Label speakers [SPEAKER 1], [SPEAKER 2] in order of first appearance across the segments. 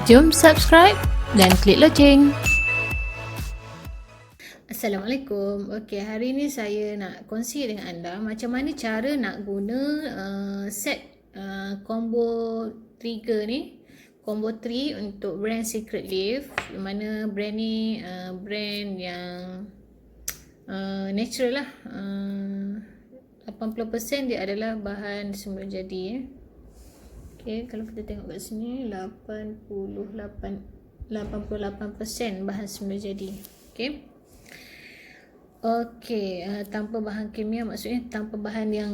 [SPEAKER 1] Jom subscribe dan klik loceng.
[SPEAKER 2] Assalamualaikum. Okey, hari ni saya nak kongsi dengan anda macam mana cara nak guna set combo trigger ni, combo 3 untuk brand Secret Leaf. Di mana brand ni brand yang natural lah. 80% dia adalah bahan semula jadi. Okey, kalau kita tengok kat sini 88% bahan semula jadi. Okey. Okey, tanpa bahan kimia, maksudnya tanpa bahan yang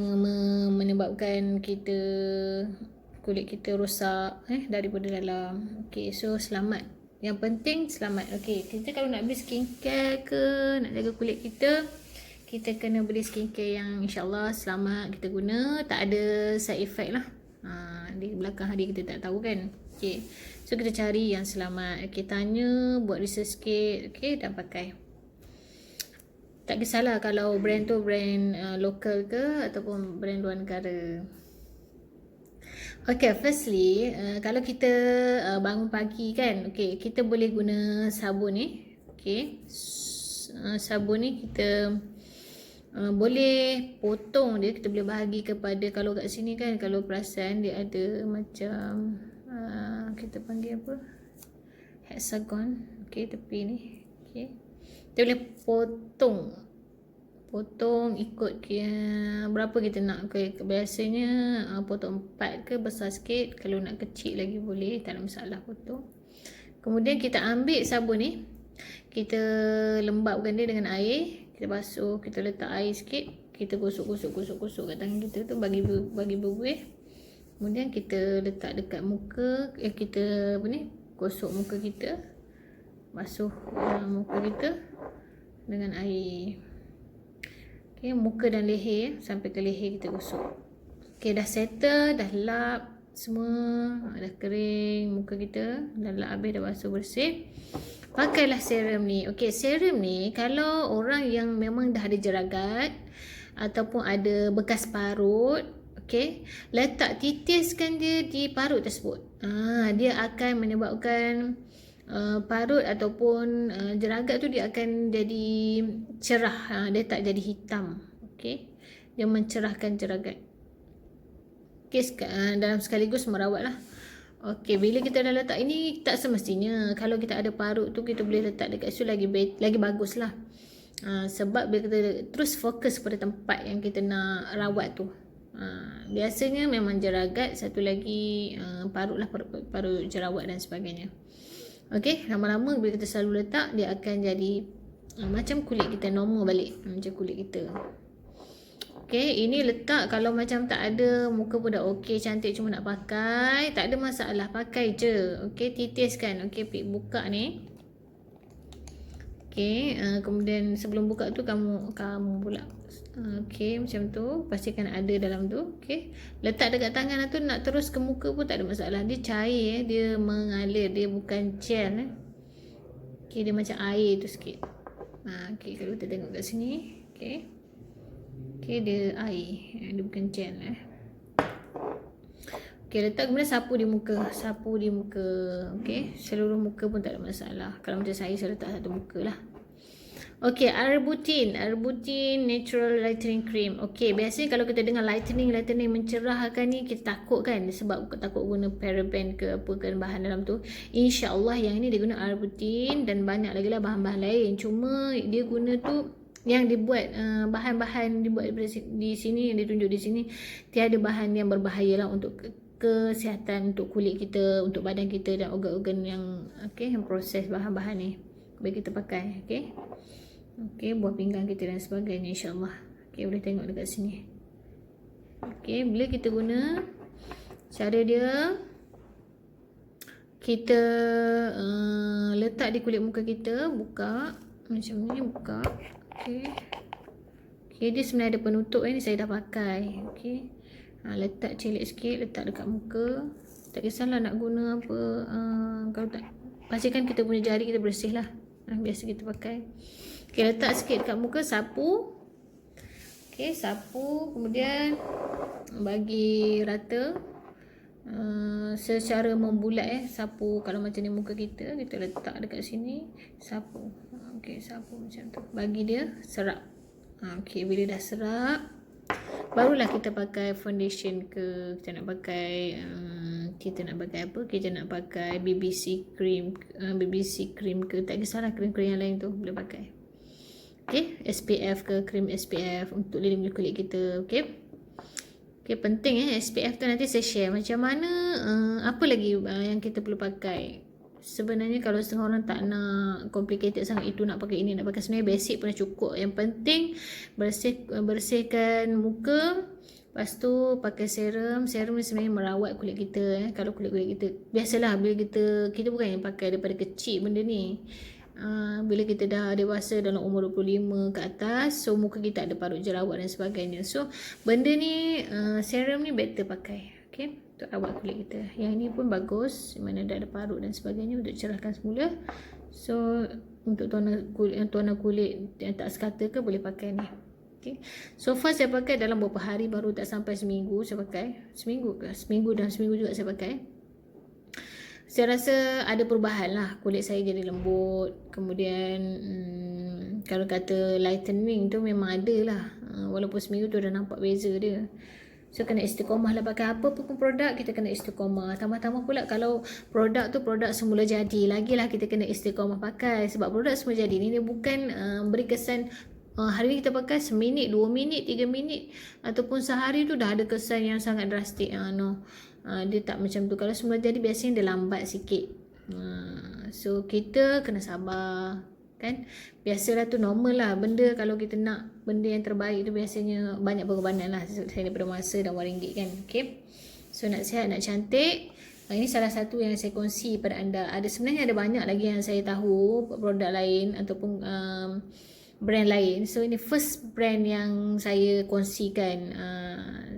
[SPEAKER 2] menyebabkan kulit kita rosak daripada dalam. Okey, so selamat. Yang penting selamat. Okey, kita kalau nak beli skincare ke, nak jaga kulit kita kena beli skincare yang insya-Allah selamat kita guna, tak ada side effect lah. Di belakang hari kita tak tahu kan. Okey, so kita cari yang selamat. Okey, tanya, buat research sikit, okey, dan pakai. Tak kisahlah kalau brand tu brand lokal ke ataupun brand luar negara. Okay, firstly, kalau kita bangun pagi kan, okay, kita boleh guna sabun ni. Okay, sabun ni kita boleh potong dia, kita boleh bahagi kepada, kalau kat sini kan, kalau perasan dia ada macam kita panggil apa, hexagon. Okay, tepi ni. Okay, kita boleh potong ikut berapa kita nak. Okay, biasanya potong 4 ke, besar sikit. Kalau nak kecil lagi boleh, tak ada masalah potong. Kemudian kita ambil sabun ni, kita lembapkan dia dengan air, kita basuh, kita letak air sikit, kita gosok kat tangan kita tu bagi berbuih. Kemudian kita letak dekat muka, kita gosok muka kita, basuh muka kita dengan air. Okay, muka dan leher, sampai ke leher kita gosok. Okay, dah settle, dah lap semua, dah kering muka kita, dah lap habis, dah basuh bersih. Pakailah serum ni. Okay, serum ni kalau orang yang memang dah ada jeragat ataupun ada bekas parut, okay, titiskan dia di parut tersebut. Dia akan menyebabkan parut ataupun jeragat tu dia akan jadi cerah. Dia tak jadi hitam. Okay, dia mencerahkan jeragat. Okay, dalam sekaligus merawat lah. Okey, bila kita dah letak ini, tak semestinya kalau kita ada parut tu kita boleh letak dekat situ, lagi bagus lah. Sebab bila kita terus fokus pada tempat yang kita nak rawat tu. Biasanya memang jeragat, satu lagi parut lah, parut jerawat dan sebagainya. Okey, lama-lama bila kita selalu letak, dia akan jadi macam kulit kita normal balik, macam kulit kita. Okay, ini letak kalau macam tak ada, muka pun dah okey, cantik, cuma nak pakai, tak ada masalah, pakai je. Okay, titiskan. Okay, buka ni. Okay, kemudian sebelum buka tu kamu pula. Okay, macam tu, pastikan ada dalam tu. Okay, letak dekat tangan tu, nak terus ke muka pun tak ada masalah. Dia cair, dia mengalir, dia bukan gel. Okay, dia macam air tu sikit. Okay, kalau kita tengok kat sini. Okay. Okay, dia air, dia bukan gel. Okay, letak, kemudian sapu di muka. Okay, seluruh muka pun tak ada masalah. Kalau macam saya letak satu muka lah. Okay, Arbutin Natural Lightening Cream. Okay, biasanya kalau kita dengar lightening mencerahkan ni, kita takut kan, sebab takut guna paraben ke apa ke bahan dalam tu. InsyaAllah yang ni dia guna Arbutin dan banyak lagi lah bahan-bahan lain. Cuma dia guna tu yang dibuat, bahan-bahan dibuat di sini, yang ditunjuk di sini, tiada bahan yang berbahaya lah untuk kesihatan, untuk kulit kita, untuk badan kita dan organ-organ yang yang proses bahan-bahan ni bagi kita pakai. Okay, buah pinggang kita dan sebagainya, insyaAllah. Okay, boleh tengok dekat sini. Okay, bila kita guna, cara dia, kita letak di kulit muka kita, buka macam ni, buka. Okay, dia sebenarnya ada penutup ni, saya dah pakai. Okay, letak celik sikit, letak dekat muka. Tak kisahlah nak guna apa, kalau tak, pastikan kita punya jari kita bersih lah, biasa kita pakai. Okay, letak sikit dekat muka, sapu. Okay, sapu, kemudian bagi rata. secara membulat sapu. Kalau macam ni muka kita letak dekat sini, sapu. Okey, sapu macam tu. Bagi dia serap. Okey, bila dah serap, barulah kita pakai foundation ke, kita nak pakai apa? Kita nak pakai BBC cream ke, tak kisahlah, krim-krim yang lain tu boleh pakai. Okey, SPF ke, krim SPF untuk lindungi kulit kita. Okey. Okey, penting SPF tu nanti saya share macam mana, apa lagi yang kita perlu pakai. Sebenarnya kalau setengah orang tak nak complicated sangat, itu nak pakai ini, nak pakai, sebenarnya basic pun dah cukup. Yang penting bersihkan muka, lepas tu pakai serum. Serum ni sebenarnya merawat kulit kita. Kalau kulit kita, biasalah bila kita bukan yang pakai daripada kecil benda ni. Bila kita dah dewasa dalam umur 25 ke atas, so muka kita ada parut jerawat dan sebagainya. So benda ni, serum ni better pakai. Okay, untuk rawat kulit kita. Yang ni pun bagus, mana dah ada parut dan sebagainya, untuk cerahkan semula. So untuk tuana kulit yang tak sekata ke, boleh pakai ni. Okay. So far saya pakai dalam beberapa hari, baru tak sampai seminggu saya pakai. Seminggu juga saya pakai. Saya rasa ada perubahan lah, kulit saya jadi lembut. Kemudian kalau kata lightening tu memang ada lah, walaupun seminggu tu dah nampak beza dia. So kena istiqomah lah, pakai apa pun produk kita kena istiqomah. Tambah-tambah pula kalau produk tu produk semula jadi, lagilah kita kena istiqomah pakai. Sebab produk semula jadi ni dia bukan beri kesan hari ni kita pakai seminit, 2 minit, 3 minit ataupun sehari tu dah ada kesan yang sangat drastik. Dia tak macam tu. Kalau semula jadi biasanya dia lambat sikit. So kita kena sabar, kan? Biasalah tu, normal lah benda. Kalau kita nak benda yang terbaik tu biasanya banyak pengorbanan lah, selain daripada masa dan RM1 kan. Okay, so nak sihat, nak cantik, ini salah satu yang saya kongsi pada anda. Sebenarnya ada banyak lagi yang saya tahu, produk lain ataupun brand lain. So ini first brand yang saya kongsikan.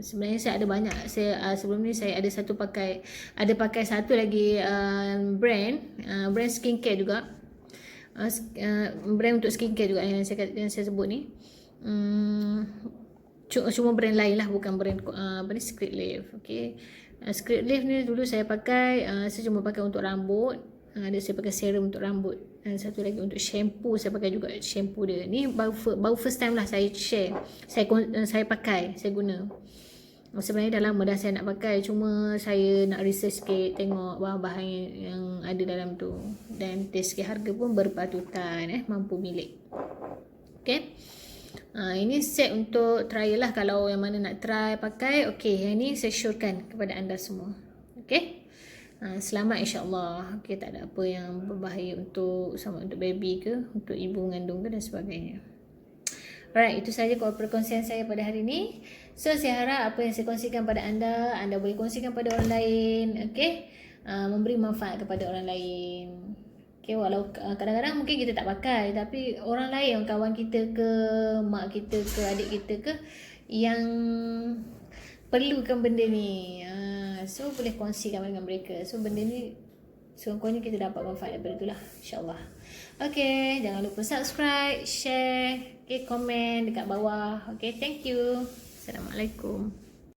[SPEAKER 2] Sebenarnya saya ada banyak. Sebelum ni saya ada pakai satu lagi brand skincare juga. Brand untuk skincare juga yang saya sebut ni. Cuma brand lain lah, bukan brand Secret Life. Okay. Secret Life ni dulu saya pakai, saya cuma pakai untuk rambut. Saya pakai serum untuk rambut. Dan satu lagi untuk shampoo, saya pakai juga shampoo dia. Ni baru first time lah saya share. Saya pakai, saya guna. Sebenarnya dah lama dah saya nak pakai, cuma saya nak research sikit, tengok bahan-bahan yang ada dalam tu, dan test sikit, harga pun berpatutan, mampu milik. Okay, ini set untuk trial lah. Kalau yang mana nak try pakai, okay, yang ni saya syorkan kepada anda semua. Okay, selamat insyaAllah. Okay, tak ada apa yang berbahaya sama untuk baby ke, untuk ibu mengandung ke dan sebagainya. Alright, itu saja perkongsian saya pada hari ini. So saya harap apa yang saya kongsikan pada anda boleh kongsikan pada orang lain. Okay, memberi manfaat kepada orang lain. Okay, walau kadang-kadang mungkin kita tak pakai, tapi orang lain, kawan kita ke, mak kita ke, adik kita ke, yang perlukan benda ni, so boleh kongsikan dengan mereka. So benda ni sekurang-kurangnya kita dapat manfaat daripada itulah, insyaAllah. Okay, jangan lupa subscribe, share, komen dekat bawah. Okay, thank you. Assalamualaikum.